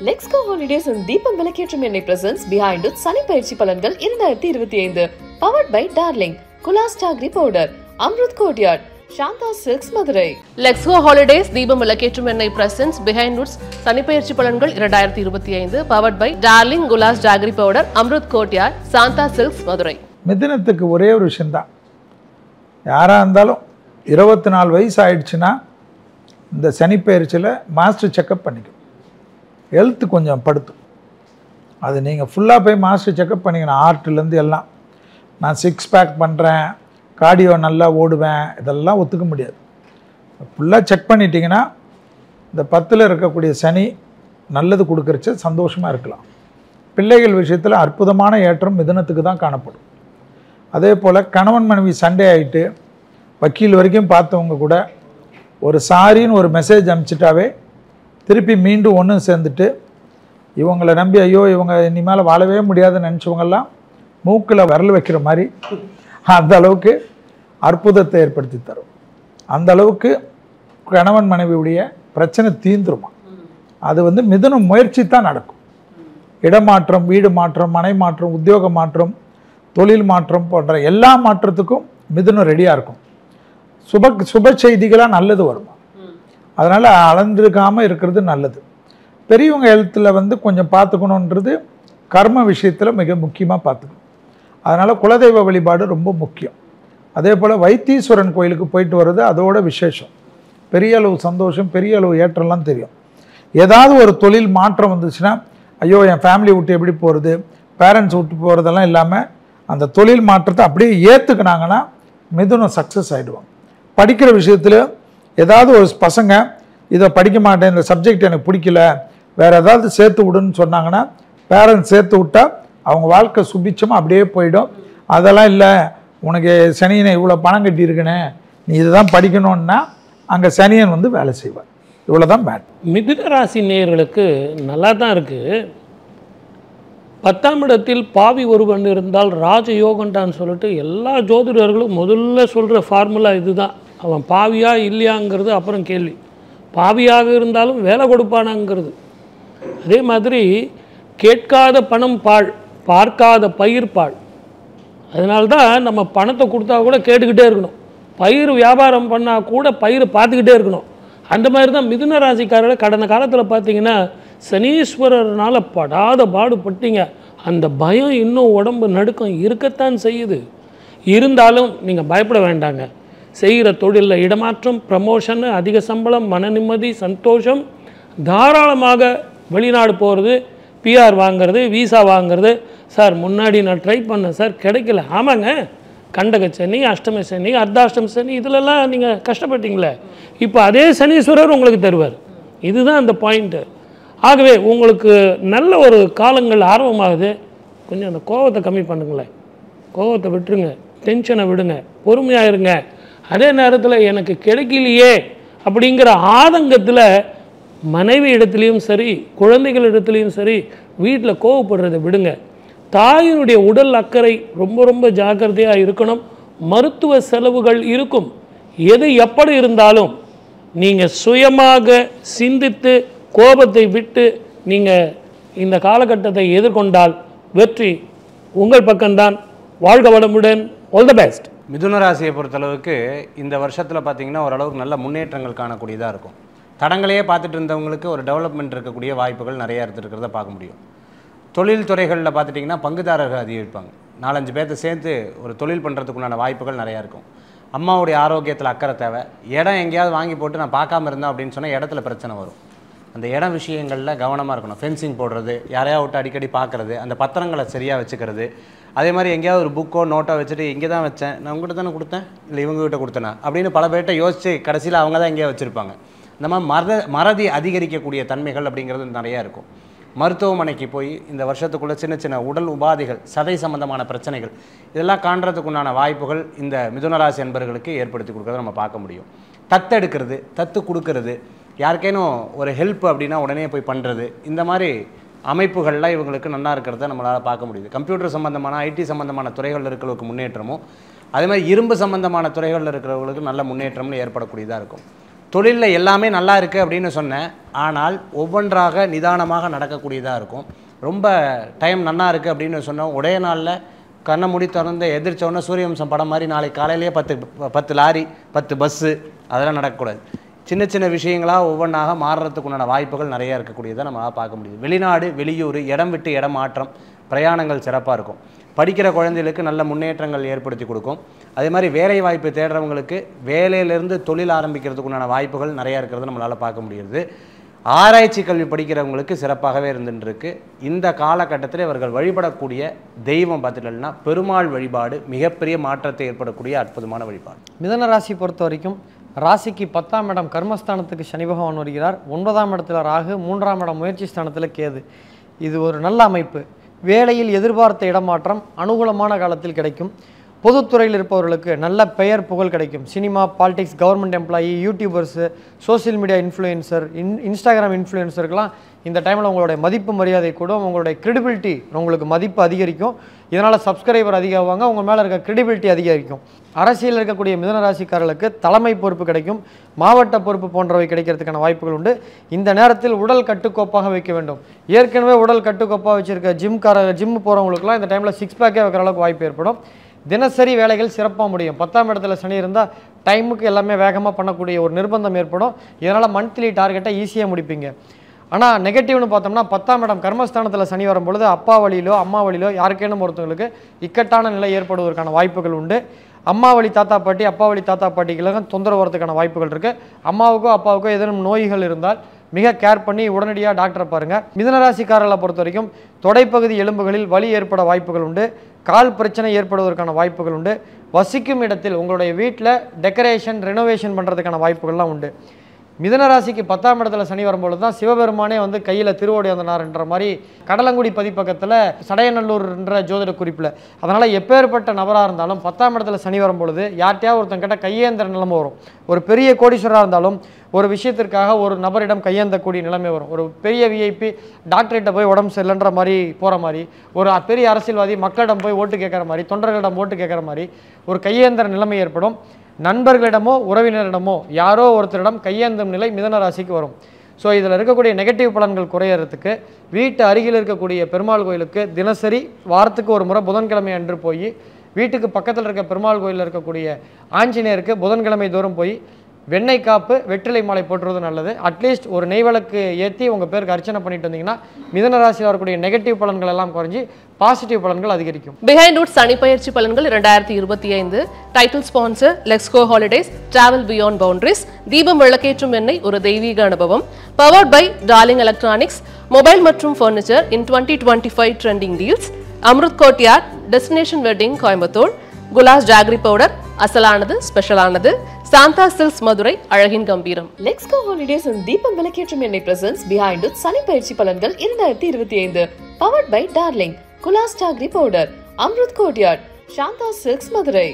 Let's go holidays and Deepam Velaketram Ennai presents Behind It Sunny Payirchi Palangal 2025 powered by Darling, Kulas Tagri Powder, Amrut Courtyard, Shanta Silks Madurai. Let's go holidays Deepam Velaketram Ennai presents Behind It Sunny Payirchi Palangal 2025 powered by Darling, Kulas Tagri Powder, Amrut Courtyard, Shanta Silks Madurai. மிதுனத்துக்கு ஒரே ஒரு விஷயம்தான், யாராக இருந்தாலும் 24 வயசு ஆயிடுச்சுன்னா இந்த சனி பயிற்சியில் master checkup பண்ணிக்கும். ஹெல்த்து கொஞ்சம் படுத்தும். அது நீங்கள் ஃபுல்லாக போய் மாஸ்டர் செக்கப் பண்ணிக்கணும். ஆர்ட்லேருந்து எல்லாம் நான் 6 பேக் பண்ணுறேன், கார்டியோ நல்லா ஓடுவேன், இதெல்லாம் ஒத்துக்க முடியாது. ஃபுல்லாக செக் பண்ணிட்டீங்கன்னா இந்த 10ல் இருக்கக்கூடிய சனி நல்லது கொடுக்குறச்ச சந்தோஷமாக இருக்கலாம். பிள்ளைகள் விஷயத்தில் அற்புதமான ஏற்றம் மிதுனத்துக்கு தான் காணப்படும். அதே போல் கணவன் மனைவி சண்டே ஆகிட்டு வக்கீல் வரைக்கும் பார்த்தவங்க கூட ஒரு சாரின்னு ஒரு மெசேஜ் அனுப்பிச்சிட்டாவே திருப்பி மீண்டும் ஒன்று சேர்ந்துட்டு இவங்களை நம்பி ஐயோ இவங்க இனிமேல் வாழவே முடியாதுன்னு நினச்சவங்கெல்லாம் மூக்கில் விரல் வைக்கிற மாதிரி அந்த அளவுக்கு அற்புதத்தை ஏற்படுத்தி தரும். அந்த அளவுக்கு கணவன் மனைவியுடைய பிரச்சனை தீந்துருமா. அது மிதுனம் முயற்சி தான் நடக்கும். இடமாற்றம், வீடு மாற்றம், மனை மாற்றம், உத்தியோக மாற்றம், தொழில் மாற்றம் போன்ற எல்லா மாற்றத்துக்கும் மிதுனம் ரெடியாக இருக்கும். சுப செய்திகளாக நல்லது வருமா. அதனால் அளந்திருக்காமல் இருக்கிறது நல்லது. பெரியவங்க ஹெல்த்தில் கொஞ்சம் பார்த்துக்கணுன்றது கர்ம விஷயத்தில் மிக முக்கியமாக பார்த்துக்கணும். அதனால் குலதெய்வ வழிபாடு ரொம்ப முக்கியம். அதே போல் வைத்தீஸ்வரன் கோயிலுக்கு போயிட்டு வர்றது அதோட விசேஷம். பெரிய அளவு சந்தோஷம், பெரிய அளவு ஏற்றம்லாம் தெரியும். ஏதாவது ஒரு தொழில் மாற்றம் வந்துச்சுன்னா ஐயோ என் ஃபேமிலி விட்டு எப்படி போகிறது, பேரண்ட்ஸ் விட்டு போகிறதெல்லாம் இல்லாமல் அந்த தொழில் மாற்றத்தை அப்படியே ஏற்றுக்கினாங்கன்னா மிதுனம் சக்ஸஸ் ஆகிடுவாங்க. படிக்கிற விஷயத்தில் ஏதாவது ஒரு பசங்க இதை படிக்க மாட்டேன், இந்த சப்ஜெக்ட் எனக்கு பிடிக்கல, வேறு ஏதாவது சேர்த்து விடுன்னு சொன்னாங்கன்னா பேரண்ட்ஸ் சேர்த்து விட்டால் அவங்க வாழ்க்கை சுபிச்சமாக அப்படியே போயிடும். அதெல்லாம் இல்லை, உனக்கு சனியனை இவ்வளோ பணம் கட்டியிருக்கனே, நீ இதை தான் படிக்கணுன்னா அங்கே சனியன் வேலை செய்வார். இவ்வளோ தான் பேட். மிதுன ராசி நேயர்களுக்கு நல்லா தான் இருக்குது. 10ஆம் இடத்தில் பாவி ஒருவன் இருந்தால் ராஜயோகண்டான்னு சொல்லிட்டு எல்லா ஜோதிடர்களும் முதல்ல சொல்கிற ஃபார்முலா இதுதான். அவன் பாவியா இல்லையாங்கிறது அப்புறம் கேள்வி. பாவியாக இருந்தாலும் வேலை கொடுப்பானாங்கிறது. அதே மாதிரி கேட்காத பணம் பாழ், பார்க்காத பயிர் பாழ். அதனால்தான் நம்ம பணத்தை கொடுத்தா கூட கேட்டுக்கிட்டே இருக்கணும், பயிர் வியாபாரம் பண்ணால் கூட பயிர் பார்த்துக்கிட்டே இருக்கணும். அந்த மாதிரி தான் மிதுன ராசிக்காரர்கள் கடந்த காலத்தில் பார்த்தீங்கன்னா சனீஸ்வரர்னால் படாத பாடுபட்டீங்க. அந்த பயம் இன்னும் உடம்பு நடுக்கம் இருக்கத்தான் செய்யுது. இருந்தாலும் நீங்கள் பயப்பட வேண்டாங்க. செய்கிற தொழிலில் இடமாற்றம், ப்ரமோஷன், அதிக சம்பளம், மன நிம்மதி, சந்தோஷம், தாராளமாக வெளிநாடு போகிறது, பிஆர் வாங்கிறது, விசா வாங்கிறது. சார் முன்னாடி நான் ட்ரை பண்ணேன் சார் கிடைக்கல. ஆமாங்க, கண்டக சனி, அஷ்டம சனி, அர்த்தாஷ்டம சனி, இதிலெல்லாம் நீங்கள் கஷ்டப்பட்டீங்களே, இப்போ அதே சனீஸ்வரர் உங்களுக்கு தருவார். இதுதான் அந்த பாயிண்ட்டு. ஆகவே உங்களுக்கு நல்ல ஒரு காலங்கள் ஆர்வமாகுது. கொஞ்சம் அந்த கோபத்தை கம்மி பண்ணுங்களேன், கோபத்தை விட்டுருங்க, டென்ஷனை விடுங்க, பொறுமையாக இருங்க. அதே நேரத்தில் எனக்கு கிடைக்கலையே அப்படிங்கிற ஆதங்கத்தில் மனைவி இடத்துலையும் சரி, குழந்தைகள் இடத்துலையும் சரி, வீட்டில் கோவப்படுறதை விடுங்க. தாயினுடைய உடல் அக்கறை ரொம்ப ரொம்ப ஜாக்கிரதையாக இருக்கணும். மருத்துவ செலவுகள் இருக்கும். எது எப்படி இருந்தாலும் நீங்கள் சுயமாக சிந்தித்து கோபத்தை விட்டு நீங்கள் இந்த காலகட்டத்தை எதிர்கொண்டால் வெற்றி உங்கள் பக்கம்தான். வாழ்க வளமுடன். All the best. மிதுன ராசியை பொறுத்தளவுக்கு இந்த வருஷத்தில் பார்த்திங்கன்னா ஓரளவுக்கு நல்ல முன்னேற்றங்கள் காணக்கூடியதாக இருக்கும். தடங்களையே பார்த்துட்டு இருந்தவங்களுக்கு ஒரு டெவலப்மெண்ட் இருக்கக்கூடிய வாய்ப்புகள் நிறையா இருந்துருக்கிறத பார்க்க முடியும். தொழில் துறைகளில் பார்த்துட்டிங்கன்னா பங்குதாரர்கள் அதிகரிப்பாங்க. 4-5 பேர்த்த சேர்த்து ஒரு தொழில் பண்ணுறதுக்குண்டான வாய்ப்புகள் நிறையா இருக்கும். அம்மாவுடைய ஆரோக்கியத்தில் அக்கறை தேவை. இடம் எங்கேயாவது வாங்கி போட்டு நான் பார்க்காம இருந்தேன் அப்படின்னு சொன்னால் இடத்துல பிரச்சனை வரும். அந்த இடம் விஷயங்களில் கவனமாக இருக்கணும். ஃபென்சிங் போடுறது, யாரையா விட்டு அடிக்கடி பார்க்குறது, அந்த பத்திரங்களை சரியாக வச்சுக்கிறது. அதே மாதிரி எங்கேயாவது ஒரு புக்கோ நோட்டோ வச்சுட்டு இங்கே தான் வச்சேன், நான் உங்கள்கிட்ட தானே கொடுத்தேன், இல்லை இவங்ககிட்ட கொடுத்தேனா அப்படின்னு பல பேர்கிட்ட யோசித்து கடைசியில் அவங்க தான் எங்கேயா வச்சுருப்பாங்க. இந்த மாதிரி மறதி அதிகரிக்கக்கூடிய தன்மைகள் அப்படிங்கிறது நிறையா இருக்கும். மருத்துவமனைக்கு போய் இந்த வருஷத்துக்குள்ளே சின்ன சின்ன உடல் உபாதைகள், சதை சம்பந்தமான பிரச்சனைகள், இதெல்லாம் காண்றதுக்குண்டான வாய்ப்புகள் இந்த மிதுனராசி என்பவர்களுக்கு ஏற்படுத்தி கொடுக்குறத நம்ம பார்க்க முடியும். தத்தெடுக்கிறது, தத்து கொடுக்கறது, யாருக்கேனும் ஒரு ஹெல்ப் அப்படின்னா உடனே போய் பண்ணுறது, இந்த மாதிரி அமைப்புகள்லாம் இவங்களுக்கு நல்லா இருக்கிறத நம்மளால் பார்க்க முடியுது. கம்ப்யூட்டர் சம்மந்தமான, ஐடி சம்மந்தமான துறைகளில் இருக்கிறவங்களுக்கு முன்னேற்றமும், அதே மாதிரி இரும்பு சம்மந்தமான துறைகளில் இருக்கிறவங்களுக்கு நல்ல முன்னேற்றமும் ஏற்படக்கூடியதாக இருக்கும். தொழிலில் எல்லாமே நல்லா இருக்குது அப்படின்னு சொன்னேன், ஆனால் ஒவ்வொன்றாக நிதானமாக நடக்கக்கூடியதாக இருக்கும். ரொம்ப டைம் நல்லா இருக்குது அப்படின்னு சொன்னோம், ஒரே நாளில் கண்ணை மூடி திறந்து எதிர்த்தோன்னே சூரியவம்சம் படம் மாதிரி நாளைக்கு காலையிலேயே 10 லாரி 10 பஸ்ஸு அதெல்லாம் நடக்கக்கூடாது. சின்ன சின்ன விஷயங்களாக ஒவ்வொன்றாக மாறுறதுக்குண்டான வாய்ப்புகள் நிறையா இருக்கக்கூடியதை நம்ம பார்க்க முடியுது. வெளிநாடு வெளியூர் இடம் விட்டு இடம் மாற்றம் பிரயாணங்கள் சிறப்பாக இருக்கும். படிக்கிற குழந்தைகளுக்கு நல்ல முன்னேற்றங்கள் ஏற்படுத்தி கொடுக்கும். அதே மாதிரி வேலை வாய்ப்பு தேடுறவங்களுக்கு வேலையிலேருந்து தொழில் ஆரம்பிக்கிறதுக்குண்டான வாய்ப்புகள் நிறையா இருக்கிறது நம்மளால் பார்க்க முடியுது. ஆராய்ச்சி கல்வி படிக்கிறவங்களுக்கு சிறப்பாகவே இருந்துருக்கு. இந்த காலகட்டத்தில் இவர்கள் வழிபடக்கூடிய தெய்வம் பார்த்துட்டோம்னா பெருமாள் வழிபாடு மிகப்பெரிய மாற்றத்தை ஏற்படக்கூடிய அற்புதமான வழிபாடு. மிதுன ராசி பொறுத்த வரைக்கும் ராசிக்கு 10ஆம் இடம் கர்மஸ்தானத்துக்கு சனி பகவான் வருகிறார். 9ஆம் இடத்துல ராகு, 3ஆம் இடம் முயற்சி ஸ்தானத்தில் கேது. இது ஒரு நல்ல அமைப்பு. வேலையில் எதிர்பார்த்த இடமாற்றம் அனுகூலமான காலத்தில் கிடைக்கும். பொதுத்துறையில் இருப்பவர்களுக்கு நல்ல பெயர் புகழ் கிடைக்கும். Cinema, politics, government employee, YouTubers, social media influencer, Instagram இன்ஃப்ளூயன்சருக்கெல்லாம் இந்த டைமில் உங்களுடைய மதிப்பு மரியாதை கூடும். உங்களுடைய கிரெடிபிலிட்டி, உங்களுக்கு மதிப்பு அதிகரிக்கும். இதனால் சப்ஸ்கிரைபர் அதிகமாவாங்க, உங்கள் மேலே இருக்க கிரெடிபிலிட்டி அதிகரிக்கும். அரசியலில் இருக்கக்கூடிய மிதுன ராசிக்காரர்களுக்கு தலைமை பொறுப்பு கிடைக்கும். மாவட்ட பொறுப்பு போன்றவை கிடைக்கிறதுக்கான வாய்ப்புகள் உண்டு. இந்த நேரத்தில் உடல் கட்டுக்கோப்பாக வைக்க வேண்டும். ஏற்கனவே உடல் கட்டுக்கோப்பாக வச்சுருக்க ஜிம் போகிறவங்களுக்குலாம் இந்த டைமில் 6 பேக்கே வைக்கிற அளவுக்கு வாய்ப்பு ஏற்படும். தினசரி வேலைகள் சிறப்பாக முடியும். 10ஆம் இடத்துல சனி இருந்தால் டைமுக்கு எல்லாமே வேகமாக பண்ணக்கூடிய ஒரு நிர்பந்தம் ஏற்படும். இதனால் மந்த்லி டார்கெட்டை ஈஸியாக முடிப்பீங்க. ஆனால் நெகட்டிவ்னு பார்த்தோம்னா 10ஆம் இடம் கர்மஸ்தானத்தில் சனி வரும்பொழுது அப்பா வழியிலோ அம்மா வழியிலோ யாருக்கேனும் ஒருத்தவங்களுக்கு இக்கட்டான நிலை ஏற்படுவதற்கான வாய்ப்புகள் உண்டு. அம்மா வழி தாத்தா பாட்டி, அப்பா வழி தாத்தா பாட்டிகளுக்கும் தொந்தரவு வரதுக்கான வாய்ப்புகள் இருக்குது. அம்மாவுக்கோ அப்பாவுக்கோ ஏதேனும் நோய்கள் இருந்தால் மிக கேர் பண்ணி உடனடியாக டாக்டரை பாருங்கள். மிதுனராசிக்காரர்களை பொறுத்த வரைக்கும் தொடைப்பகுதி எலும்புகளில் வலி ஏற்பட வாய்ப்புகள் உண்டு. கால் பிரச்சனை ஏற்படுவதற்கான வாய்ப்புகள் உண்டு. வசிக்கும் இடத்தில் உங்களுடைய வீட்டில் டெக்கரேஷன் ரெனோவேஷன் பண்ணுறதுக்கான வாய்ப்புகள்லாம் உண்டு. மிதுனராசிக்கு 10ஆம் இடத்துல சனி வரும்பொழுது தான் சிவபெருமானே வந்து கையில் திருவோடி வந்தனார்ன்ற மாதிரி கடலங்குடி பதிப்பக்கத்தில் சடையநல்லூர்ன்ற ஜோதிட குறிப்பில். அதனால் எப்பேற்பட்ட நபராக இருந்தாலும் 10ஆம் இடத்துல சனி வரும்பொழுது யார்கிட்டையாவது ஒருத்தங்கிட்ட கையேந்திர நிலைமை வரும். ஒரு பெரிய கோடீஸ்வரராக இருந்தாலும் ஒரு விஷயத்திற்காக ஒரு நபரிடம் கையேந்தக்கூடிய நிலைமை வரும். ஒரு பெரிய விஐபி டாக்டர்கிட்ட போய் உடம்பு சரியில்லைன்ற மாதிரி போகிற மாதிரி, ஒரு பெரிய அரசியல்வாதி மக்களிடம் போய் ஓட்டு கேட்குற மாதிரி, தொண்டர்களிடம் ஓட்டு கேட்குற மாதிரி ஒரு கையேந்திர நிலைமை ஏற்படும். நண்பர்களிடமோ உறவினரிடமோ யாரோ ஒருத்தரிடம் கையேந்தும் நிலை மிதுன ராசிக்கு வரும். ஸோ இதில் இருக்கக்கூடிய நெகட்டிவ் பலன்கள் குறையிறதுக்கு வீட்டு அருகில் இருக்கக்கூடிய பெருமாள் கோயிலுக்கு தினசரி வாரத்துக்கு ஒரு முறை புதன்கிழமை அன்று போய் வீட்டுக்கு பக்கத்தில் இருக்க பெருமாள் கோயிலில் இருக்கக்கூடிய ஆஞ்சநேயருக்கு புதன்கிழமை தோறும் போய் வெண்ணெய் காப்பு வெற்றிலை மாலை போட்டுறது நல்லது. அட்லீஸ்ட் ஒரு நெய்வழக்கு ஏற்றி உங்கள் பேருக்கு அர்ச்சனை பண்ணிட்டு வந்தீங்கன்னா மிதுன ராசியில் வரக்கூடிய நெகட்டிவ் பலன்கள் எல்லாம் குறைஞ்சி பாசிட்டிவ் பலன்கள் அதிகரிக்கும். பிஹைண்ட் ரூட்ஸ் சனி பயிற்சி பலன்கள் 2025 title sponsor Lexco holidays, travel beyond boundaries, Deepam விளக்கேற்றும் எண்ணெய் ஒரு தெய்வீக அனுபவம், powered by Darling electronics, mobile மற்றும் furniture in 2025 trending deals, Amrut courtyard, destination wedding Coimbatore, Gulas jaggery powder அசலானது ஸ்பெஷலானது, சாந்தா சில்க்ஸ் மதுரை அழகின் கம்பீரம். லெக்ஸ்கோ ஹாலிடேஸ் அண்ட் தீபம் விளக்கேற்றும் எண்ணெய் பிரசன்ஸ் பிஹைண்ட் இட் சனி பயிற்சி பலன்கள் 2025 powered by Darling Gulas jaggery powder, Amrut courtyard, Santha silks Madurai.